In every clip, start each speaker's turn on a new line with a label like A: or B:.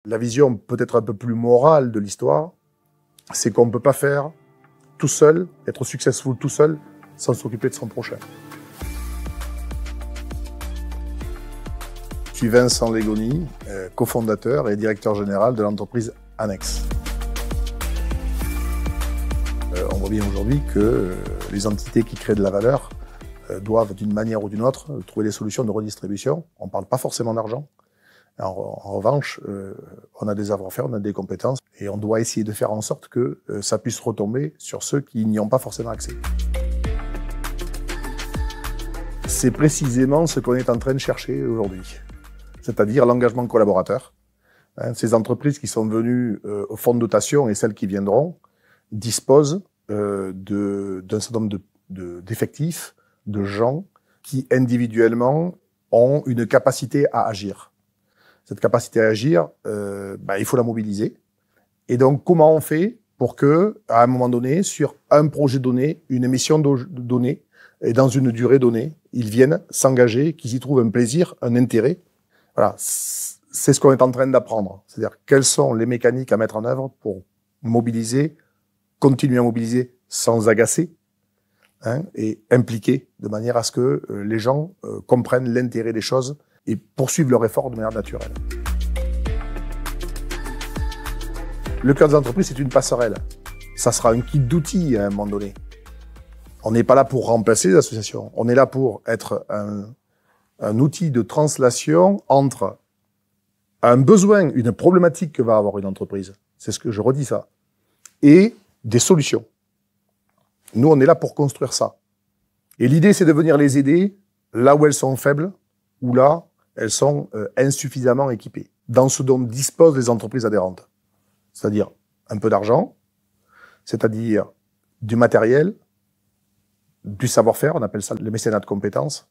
A: La vision peut-être un peu plus morale de l'histoire, c'est qu'on ne peut pas faire tout seul, être successful tout seul, sans s'occuper de son prochain. Je suis Vincent Legoni, cofondateur et directeur général de l'entreprise Annex. On voit bien aujourd'hui que les entités qui créent de la valeur doivent, d'une manière ou d'une autre, trouver des solutions de redistribution. On ne parle pas forcément d'argent. En revanche, on a des savoir-faire, on a des compétences et on doit essayer de faire en sorte que ça puisse retomber sur ceux qui n'y ont pas forcément accès. C'est précisément ce qu'on est en train de chercher aujourd'hui, c'est-à-dire l'engagement collaborateur. Ces entreprises qui sont venues au fonds de dotation et celles qui viendront disposent d'un certain nombre d'effectifs, de gens qui individuellement ont une capacité à agir. Cette capacité à agir, il faut la mobiliser. Et donc, comment on fait pour que, à un moment donné, sur un projet donné, une émission donnée, et dans une durée donnée, ils viennent s'engager, qu'ils y trouvent un plaisir, un intérêt. Voilà, c'est ce qu'on est en train d'apprendre. C'est-à-dire, quelles sont les mécaniques à mettre en œuvre pour mobiliser, continuer à mobiliser sans agacer, et impliquer de manière à ce que les gens comprennent l'intérêt des choses et poursuivent leur effort de manière naturelle. Le cœur des entreprises, c'est une passerelle. Ça sera un kit d'outils à un moment donné. On n'est pas là pour remplacer les associations. On est là pour être un outil de translation entre un besoin, une problématique que va avoir une entreprise. C'est ce que je redis ça. Et des solutions. Nous, on est là pour construire ça. Et l'idée, c'est de venir les aider là où elles sont faibles, ou là, elles sont insuffisamment équipées, dans ce dont disposent les entreprises adhérentes. C'est-à-dire un peu d'argent, c'est-à-dire du matériel, du savoir-faire, on appelle ça le mécénat de compétences,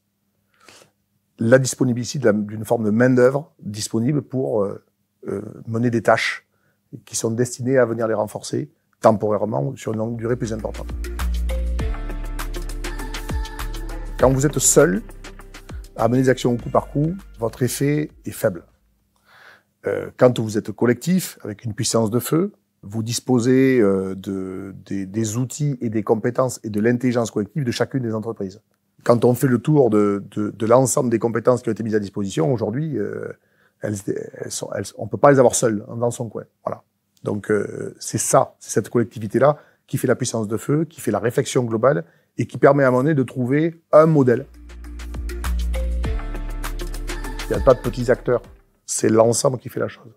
A: la disponibilité d'une forme de main-d'œuvre disponible pour mener des tâches qui sont destinées à venir les renforcer temporairement ou sur une longue durée plus importante. Quand vous êtes seul à mener des actions au coup par coup, votre effet est faible. Quand vous êtes collectif, avec une puissance de feu, vous disposez des outils et des compétences et de l'intelligence collective de chacune des entreprises. Quand on fait le tour de l'ensemble des compétences qui ont été mises à disposition, aujourd'hui, on ne peut pas les avoir seules dans son coin. Voilà. Donc c'est cette collectivité-là qui fait la puissance de feu, qui fait la réflexion globale et qui permet à un moment donné de trouver un modèle. Il n'y a pas de petits acteurs, c'est l'ensemble qui fait la chose.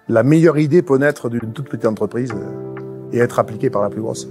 A: La meilleure idée peut naître d'une toute petite entreprise et être appliquée par la plus grosse.